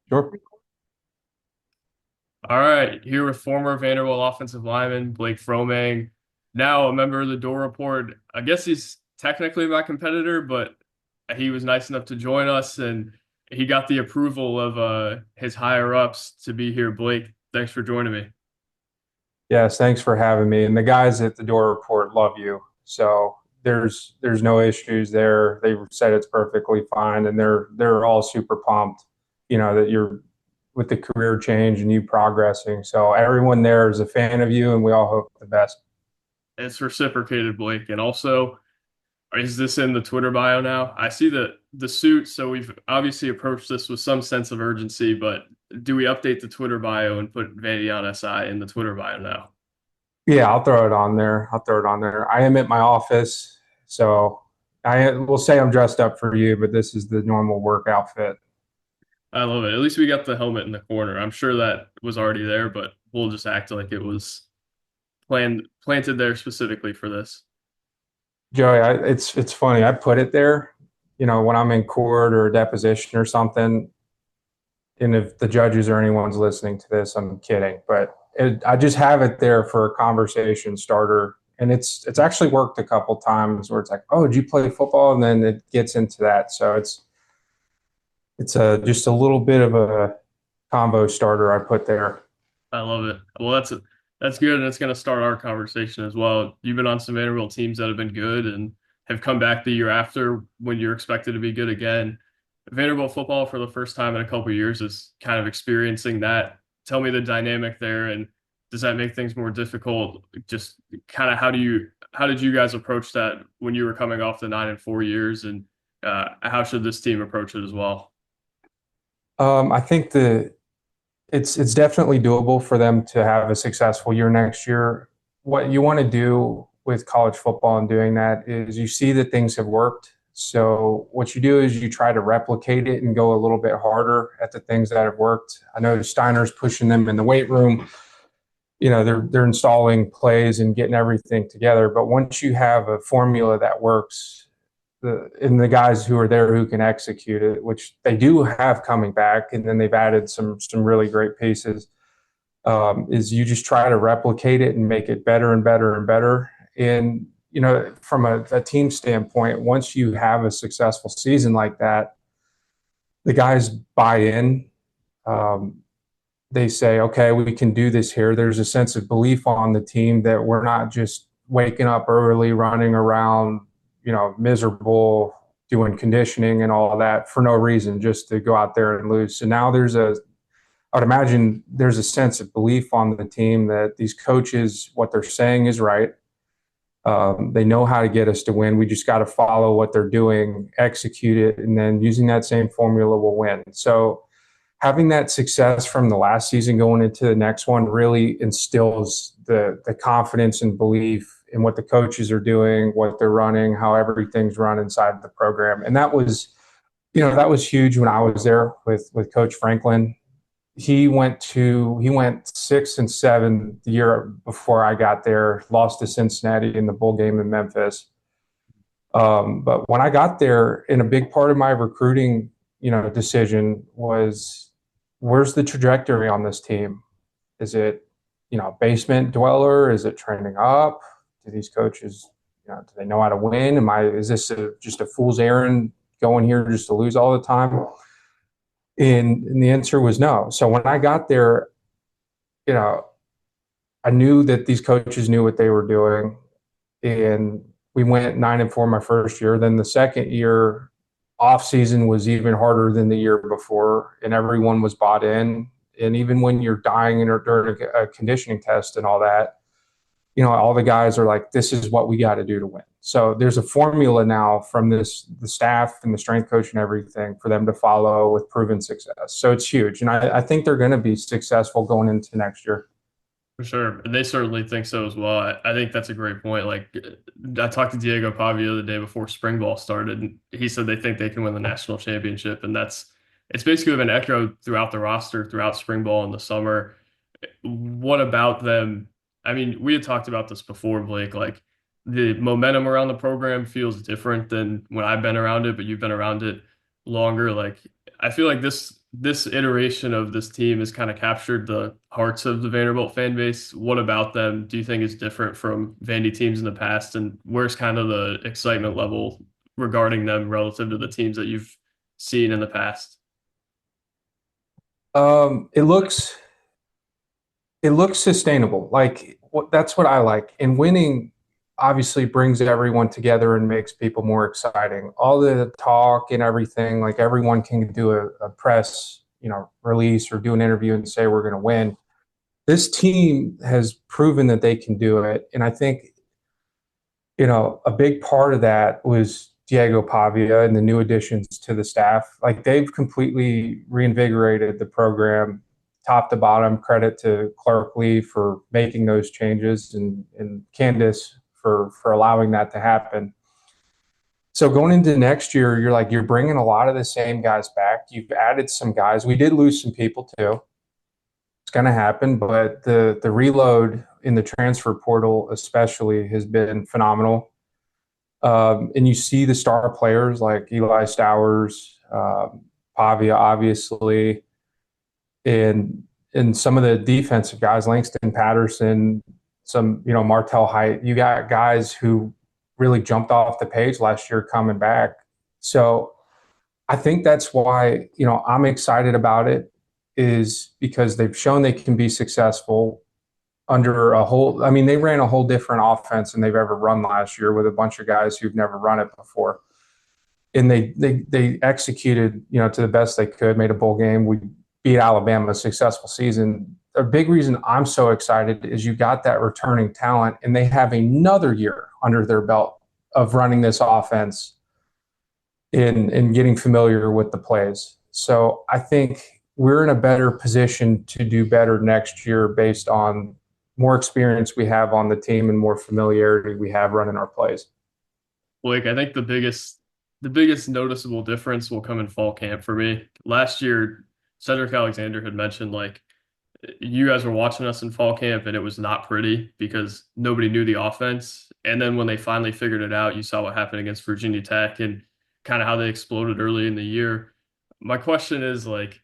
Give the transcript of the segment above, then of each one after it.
Sure. All right, here with former Vanderbilt offensive lineman Blake Fromang, now a member of the Door Report. I guess he's technically my competitor, but he was nice enough to join us, and he got the approval of his higher ups to be here. Blake, thanks for joining me. Yes, thanks for having me. And the guys at the Door Report love you. So there's no issues there. They said it's perfectly fine and they're all super pumped, that you're with the career change and you progressing. So everyone there is a fan of you and we all hope the best. It's reciprocated, Blake, and also, is this in the Twitter bio now? I see the suit, so we've obviously approached this with some sense of urgency, but do we update the Twitter bio and put Vandy on SI in the Twitter bio now? Yeah, I'll throw it on there. I'll throw it on there. I am at my office, so I will say I'm dressed up for you, but this is the normal work outfit. I love it. At least we got the helmet in the corner. I'm sure that was already there, but we'll just act like it was planted there specifically for this. Joey, it's funny. I put it there, when I'm in court or a deposition or something. And if the judges or anyone's listening to this, I'm kidding, but I just have it there for a conversation starter. And it's actually worked a couple times where it's like, oh, did you play football? And then it gets into that. So it's just a little bit of a combo starter I put there. I love it. Well, that's good, and it's going to start our conversation as well. You've been on some Vanderbilt teams that have been good and have come back the year after when you're expected to be good again. Vanderbilt football for the first time in a couple of years is kind of experiencing that. Tell me the dynamic there, and does that make things more difficult? Just kind of how did you guys approach that when you were coming off the 9 and 4 years, and how should this team approach it as well? I think it's definitely doable for them to have a successful year next year. What you want to do with college football and doing that is you see that things have worked. So what you do is you try to replicate it and go a little bit harder at the things that have worked. I know Steiner's pushing them in the weight room. They're installing plays and getting everything together. But once you have a formula that works, the guys who are there who can execute it, which they do have coming back, and then they've added some really great pieces. Is you just try to replicate it and make it better and better and better. And from a team standpoint, once you have a successful season like that, the guys buy in. Um, they say, okay, we can do this here. There's a sense of belief on the team that we're not just waking up early, running around, miserable, doing conditioning and all of that for no reason, just to go out there and lose. So now I would imagine there's a sense of belief on the team that these coaches, what they're saying is right. They know how to get us to win. We just got to follow what they're doing, execute it, and then using that same formula will win. So having that success from the last season going into the next one really instills the confidence and belief in what the coaches are doing, what they're running, how everything's run inside the program. And that was huge when I was there with Coach Franklin. He went 6-7 the year before I got there, lost to Cincinnati in the bowl game in Memphis. But when I got there, and a big part of my recruiting, decision was, where's the trajectory on this team? Is it, basement dweller? Is it trending up? Do these coaches, do they know how to win? Is this just a fool's errand going here just to lose all the time? And the answer was no. So when I got there, you know, I knew that these coaches knew what they were doing, and we went 9-4 my first year. Then the second year, off season was even harder than the year before, and everyone was bought in. And even when you're dying during a conditioning test and all that, all the guys are like, "This is what we got to do to win." So there's a formula now from the staff and the strength coach and everything for them to follow with proven success. So it's huge, and I think they're going to be successful going into next year. For sure. They certainly think so as well. I think that's a great point. Like, I talked to Diego Pavia the day before spring ball started, and he said they think they can win the national championship. And it's basically been echoed throughout the roster, throughout spring ball in the summer. What about them? I mean, we had talked about this before, Blake. Like, the momentum around the program feels different than when I've been around it, but you've been around it longer. Like, I feel like this iteration of this team has kind of captured the hearts of the Vanderbilt fan base. What about them do you think is different from Vandy teams in the past? And where's kind of the excitement level regarding them relative to the teams that you've seen in the past? It looks sustainable. Like that's what I like. And winning obviously brings everyone together and makes people more exciting. All the talk and everything, like everyone can do a press, release or do an interview and say we're going to win. This team has proven that they can do it, and I think a big part of that was Diego Pavia and the new additions to the staff. Like they've completely reinvigorated the program top to bottom. Credit to Clark Lee for making those changes and Candace for allowing that to happen. So going into next year, you're bringing a lot of the same guys back. You've added some guys. We did lose some people too. It's going to happen, but the reload in the transfer portal especially has been phenomenal. And you see the star players like Eli Stowers, Pavia, obviously, and some of the defensive guys, Langston Patterson, some Martell Height. You got guys who really jumped off the page last year coming back. So I think that's why I'm excited about it, is because they've shown they can be successful under they ran a whole different offense than they've ever run last year with a bunch of guys who've never run it before. And they executed, to the best they could, made a bowl game. We beat Alabama, a successful season. A big reason I'm so excited is you got that returning talent, and they have another year under their belt of running this offense and getting familiar with the plays. So I think we're in a better position to do better next year based on more experience we have on the team and more familiarity we have running our plays. Blake, I think the biggest noticeable difference will come in fall camp for me. Last year, Cedric Alexander had mentioned like you guys were watching us in fall camp and it was not pretty because nobody knew the offense. And then when they finally figured it out, you saw what happened against Virginia Tech and kind of how they exploded early in the year. My question is like,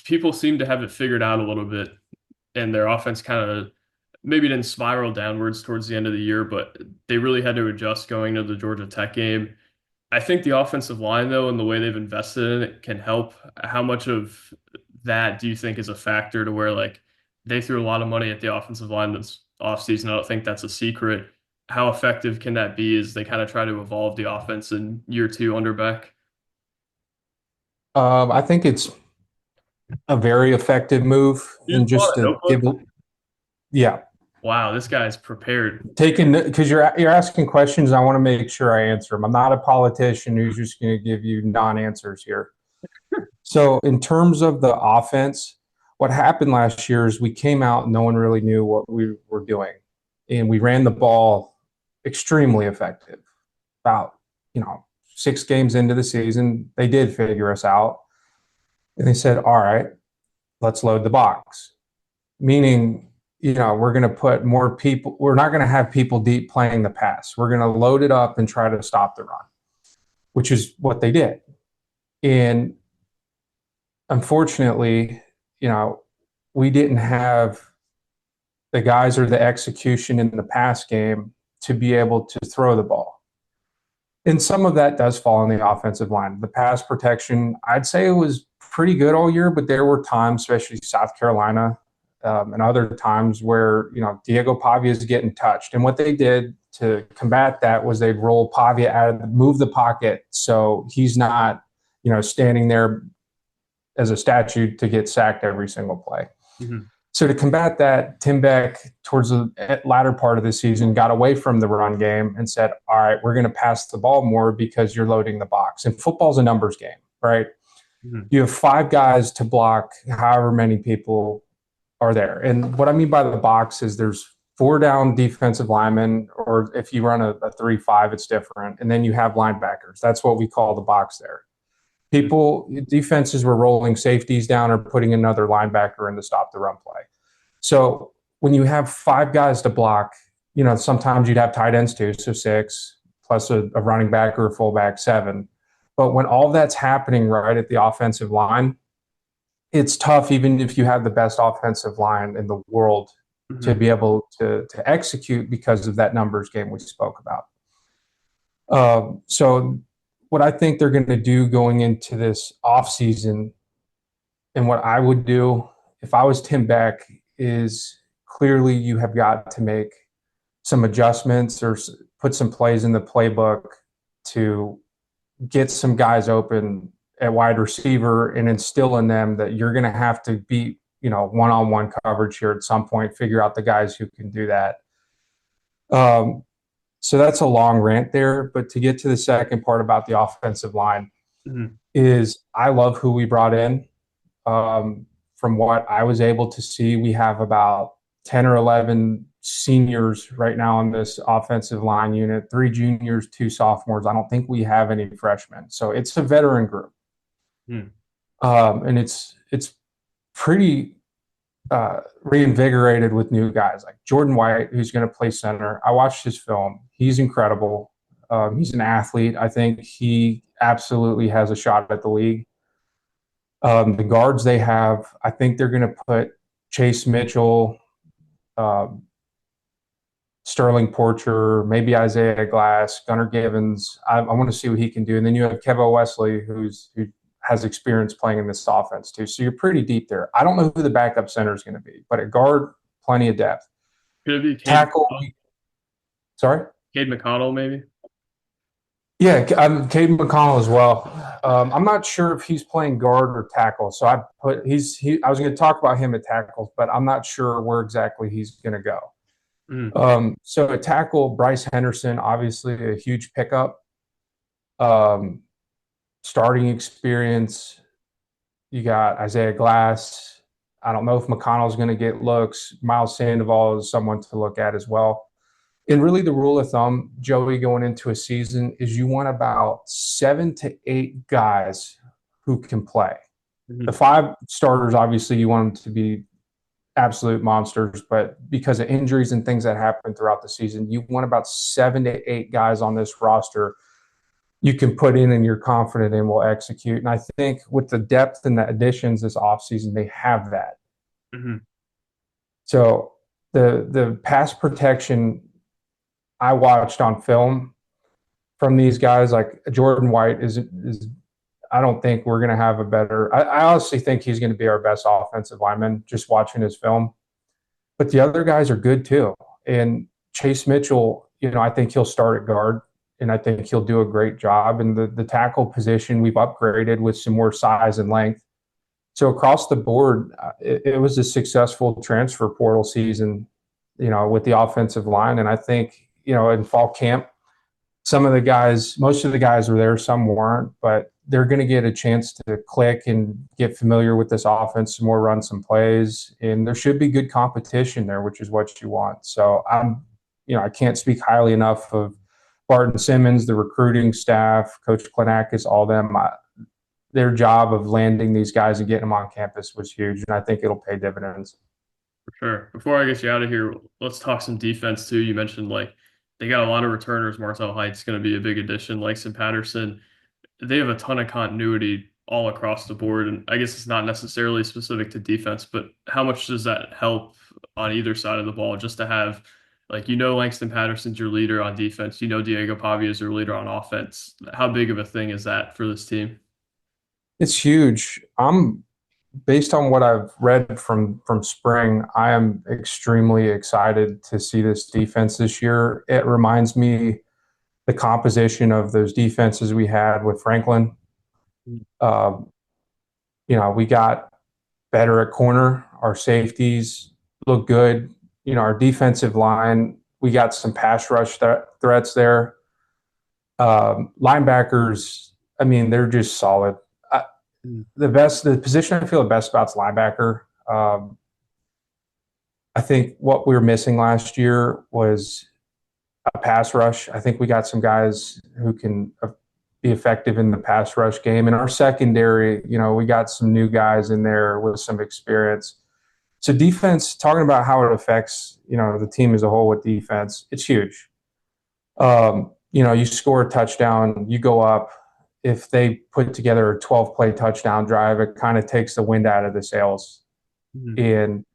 people seem to have it figured out a little bit, and their offense kind of maybe didn't spiral downwards towards the end of the year, but they really had to adjust going to the Georgia Tech game. I think the offensive line, though, and the way they've invested in it can help. How much of that do you think is a factor to where like they threw a lot of money at the offensive line this offseason? I don't think that's a secret. How effective can that be as they kind of try to evolve the offense in year two under Beck? I think it's a very effective move. You And just just bought a to give, notebook? yeah, Wow, this guy's prepared. taking because you're asking questions. I want to make sure I answer them. I'm not a politician who's just going to give you non-answers here. So in terms of the offense, what happened last year is we came out and no one really knew what we were doing, and we ran the ball extremely effective. About 6 games into the season, they did figure us out, and they said, "All right, let's load the box." Meaning, we're going to put more people. We're not going to have people deep playing the pass. We're going to load it up and try to stop the run, which is what they did. And unfortunately, we didn't have the guys or the execution in the pass game to be able to throw the ball. And some of that does fall on the offensive line. The pass protection, I'd say it was pretty good all year, but there were times, especially South Carolina, and other times where, Diego Pavia is getting touched. And what they did to combat that was they'd roll Pavia out, move the pocket so he's not, standing there as a statue to get sacked every single play. Mhm. So to combat that, Tim Beck, towards the latter part of the season, got away from the run game and said, all right, we're going to pass the ball more because you're loading the box. And football's a numbers game, right? Mhm. You have 5 guys to block however many people are there. And what I mean by the box is there's 4 down defensive linemen, or if you run a 3-5, it's different. And then you have linebackers. That's what we call the box there. Defenses were rolling safeties down or putting another linebacker in to stop the run play. So when you have 5 guys to block, sometimes you'd have tight ends too, so 6 plus a running back or a fullback, 7. But when all that's happening right at the offensive line, it's tough, even if you have the best offensive line in the world, to Hmm. be able to execute because of that numbers game we spoke about. So what I think they're going to do going into this offseason, and what I would do if I was Tim Beck, is clearly you have got to make some adjustments or put some plays in the playbook to get some guys open at wide receiver and instill in them that you're going to have to beat, one-on-one coverage here at some point, figure out the guys who can do that. Um, so that's a long rant there. But to get to the second part about the offensive line, Hmm. is I love who we brought in. From what I was able to see, we have about 10 or 11 seniors right now on this offensive line unit, three juniors, two sophomores. I don't think we have any freshmen. So it's a veteran group. Hmm. And it's pretty reinvigorated with new guys like Jordan White, who's going to play center. I watched his film. He's incredible. He's an athlete. I think he absolutely has a shot at the league. The guards they have, I think they're going to put Chase Mitchell, um, Sterling Porcher, maybe Isaiah Glass, Gunnar Givens. I want to see what he can do. And then you have Kevin Wesley, who has experience playing in this offense too. So you're pretty deep there. I don't know who the backup center is going to be, but at guard, plenty of depth. Could it be Tackle, sorry. Cade McConnell, maybe? Yeah, I'm Caden McConnell as well. I'm not sure if he's playing guard or tackle. So I was going to talk about him at tackles, but I'm not sure where exactly he's going to go. Mm. So at tackle, Bryce Henderson, obviously a huge pickup. Um, Starting experience. You got Isaiah Glass. I don't know if McConnell's going to get looks. Miles Sandoval is someone to look at as well. And really, the rule of thumb, Joey, going into a season is you want about 7 to 8 guys who can play. The Hmm. 5 starters, obviously, you want them to be absolute monsters, but because of injuries and things that happen throughout the season, you want about 7 to 8 guys on this roster you can put in and you're confident in will execute. And I think with the depth and the additions this offseason, they have that. Hmm. So the pass protection I watched on film from these guys, like Jordan White, is I don't think we're going to have a better. I honestly think he's going to be our best offensive lineman just watching his film. But the other guys are good too. And Chase Mitchell, I think he'll start at guard, and I think he'll do a great job. And the tackle position we've upgraded with some more size and length. So across the board, it was a successful transfer portal season, with the offensive line. And I think, in fall camp, most of the guys were there, some weren't, but they're going to get a chance to click and get familiar with this offense some more, run some plays, and there should be good competition there, which is what you want. So I can't speak highly enough of Barton Simmons, the recruiting staff, Coach Klinakis, all them. Their job of landing these guys and getting them on campus was huge, and I think it'll pay dividends. For sure. Before I get you out of here, let's talk some defense too. You mentioned like they got a lot of returners. Martel Height's going to be a big addition. Langston Patterson, they have a ton of continuity all across the board. And I guess it's not necessarily specific to defense, but how much does that help on either side of the ball just to have, like, Langston Patterson's your leader on defense, Diego Pavia is your leader on offense. How big of a thing is that for this team? It's huge. I'm Based on what I've read from spring, I am extremely excited to see this defense this year. It reminds me the composition of those defenses we had with Franklin. Uh, we got better at corner. Our safeties look good. Our defensive line, we got some pass rush threats there. Linebackers, I mean, they're just solid. The position I feel the best about is linebacker. Um, I think what we were missing last year was a pass rush. I think we got some guys who can be effective in the pass rush game. In our secondary, we got some new guys in there with some experience. So defense, talking about how it affects, the team as a whole with defense, it's huge. You score a touchdown, you go up, if they put together a 12 play touchdown drive, it kind of takes the wind out of the sails. Mhm. And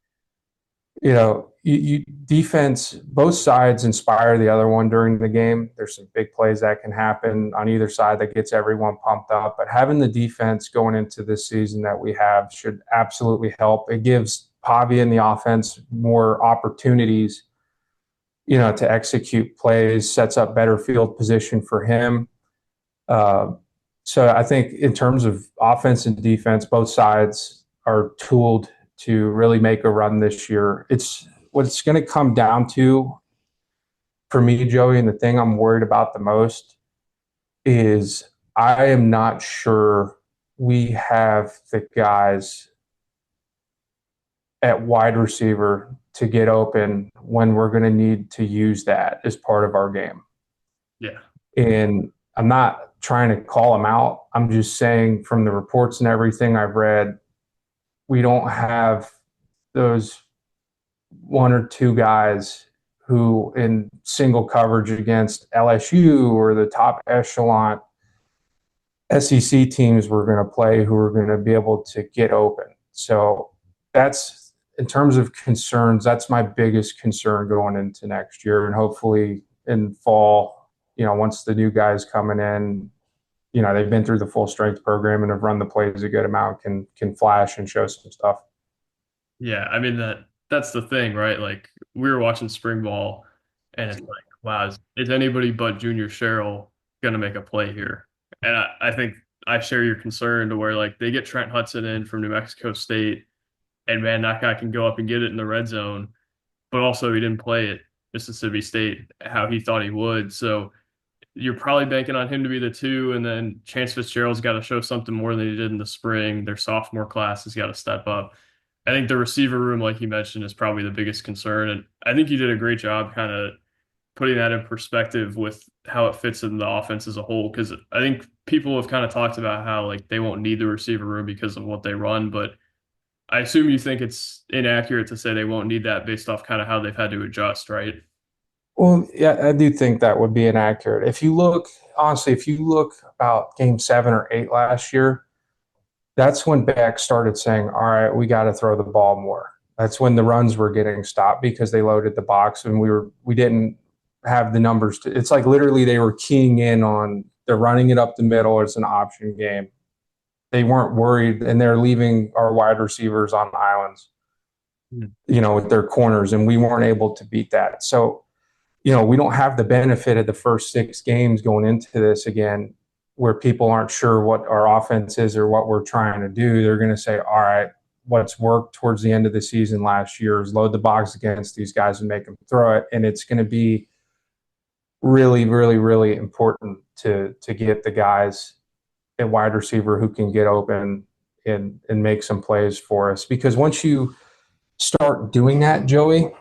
defense, both sides inspire the other one during the game. There's some big plays that can happen on either side that gets everyone pumped up. But having the defense going into this season that we have should absolutely help. It gives Pavi and the offense more opportunities, to execute plays, sets up better field position for him. Uh, so I think in terms of offense and defense, both sides are tooled to really make a run this year. It's what it's going to come down to for me, Joey, and the thing I'm worried about the most is I am not sure we have the guys at wide receiver to get open when we're going to need to use that as part of our game. Yeah. And I'm not trying to call them out. I'm just saying from the reports and everything I've read, we don't have those one or two guys who in single coverage against LSU or the top echelon SEC teams we're going to play who are going to be able to get open. So that's in terms of concerns, that's my biggest concern going into next year. And hopefully in fall, once the new guys coming in, they've been through the full strength program and have run the plays a good amount, can flash and show some stuff. Yeah, I mean that's the thing, right? Like we were watching spring ball and it's like, wow, is anybody but Junior Sherrill gonna make a play here? And I think I share your concern to where like they get Trent Hudson in from New Mexico State and man, that guy can go up and get it in the red zone, but also he didn't play at Mississippi State how he thought he would. So you're probably banking on him to be the two, and then Chance Fitzgerald's got to show something more than he did in the spring. Their sophomore class has got to step up. I think the receiver room, like you mentioned, is probably the biggest concern. And I think you did a great job kind of putting that in perspective with how it fits in the offense as a whole. Because I think people have kind of talked about how like they won't need the receiver room because of what they run, but I assume you think it's inaccurate to say they won't need that based off kind of how they've had to adjust, right? Well, yeah, I do think that would be inaccurate. Honestly, if you look about game 7 or 8 last year, that's when Beck started saying, all right, we got to throw the ball more. That's when the runs were getting stopped because they loaded the box and we didn't have the numbers to. It's like literally they were keying in on they're running it up the middle. It's an option game. They weren't worried, and they're leaving our wide receivers on islands, Mm. with their corners, and we weren't able to beat that. So, we don't have the benefit of the first 6 games going into this again, where people aren't sure what our offense is or what we're trying to do. They're going to say, all right, what's worked towards the end of the season last year is load the box against these guys and make them throw it. And it's going to be really, really, really important to get the guys at wide receiver who can get open and make some plays for us. Because once you start doing that, Joey,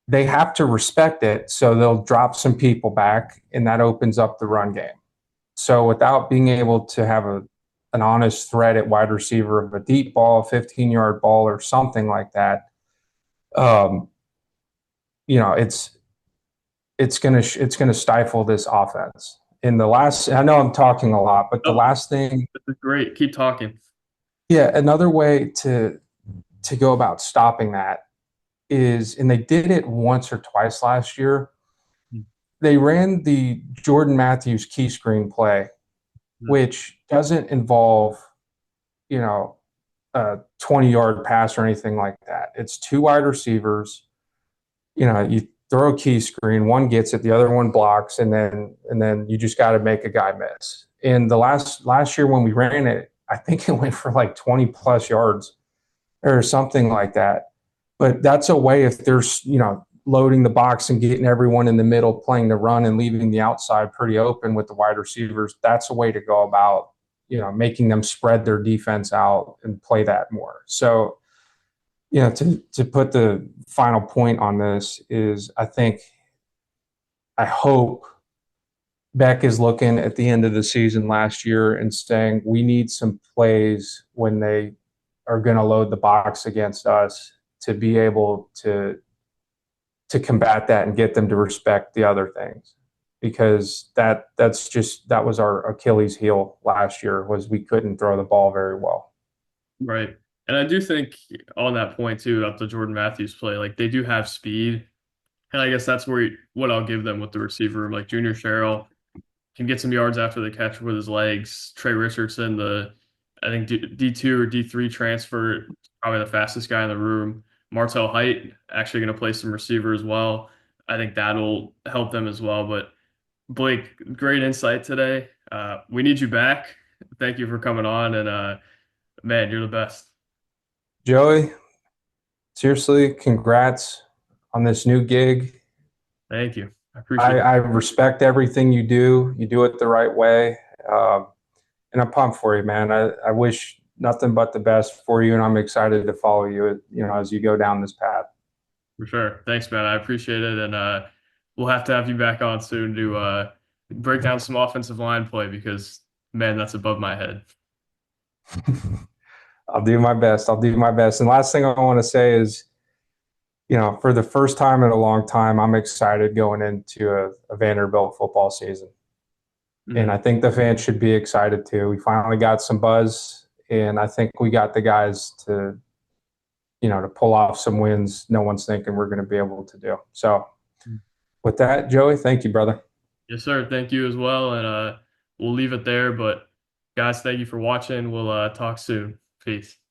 they have to respect it. So they'll drop some people back, and that opens up the run game. So without being able to have an honest threat at wide receiver of a deep ball, 15-yard ball, or something like that, um, it's gonna stifle this offense. In the last, I know I'm talking a lot, but the Oh, last thing, this is great. Keep talking. yeah, another way to go about stopping that is, and they did it once or twice last year. They ran the Jordan Matthews key screen play, Mm. which doesn't involve, you know, a 20-yard pass or anything like that. It's two wide receivers. You throw a key screen, one gets it, the other one blocks, and then you just got to make a guy miss. And the last year when we ran it, I think it went for like 20 plus yards or something like that. But that's a way if there's, loading the box and getting everyone in the middle playing the run and leaving the outside pretty open with the wide receivers, that's a way to go about, making them spread their defense out and play that more. So, to put the final point on this is I hope Beck is looking at the end of the season last year and saying we need some plays when they are going to load the box against us to be able to combat that and get them to respect the other things. because that was our Achilles heel last year was we couldn't throw the ball very well. Right. And I do think on that point too, about the Jordan Matthews play, like they do have speed. And I guess that's what I'll give them with the receiver. Like Junior Sherrill can get some yards after the catch with his legs. Trey Richardson, I think D2 or D3 transfer, probably the fastest guy in the room. Martell Height actually going to play some receiver as well. I think that'll help them as well. But Blake, great insight today. We need you back. Thank you for coming on, and man, you're the best. Joey, seriously, congrats on this new gig. Thank you. I appreciate it. I respect everything you do. You do it the right way. Um, and I'm pumped for you, man. I wish nothing but the best for you, and I'm excited to follow you, as you go down this path. For sure. Thanks, man. I appreciate it. And we'll have to have you back on soon to break down some offensive line play because, man, that's above my head. I'll do my best. I'll do my best. And last thing I want to say is, for the first time in a long time, I'm excited going into a Vanderbilt football season. And Mhm. I think the fans should be excited too. We finally got some buzz, and I think we got the guys to pull off some wins no one's thinking we're going to be able to do. So with that, Joey, thank you, brother. Yes, sir. Thank you as well. And we'll leave it there. But, guys, thank you for watching. We'll talk soon. Peace.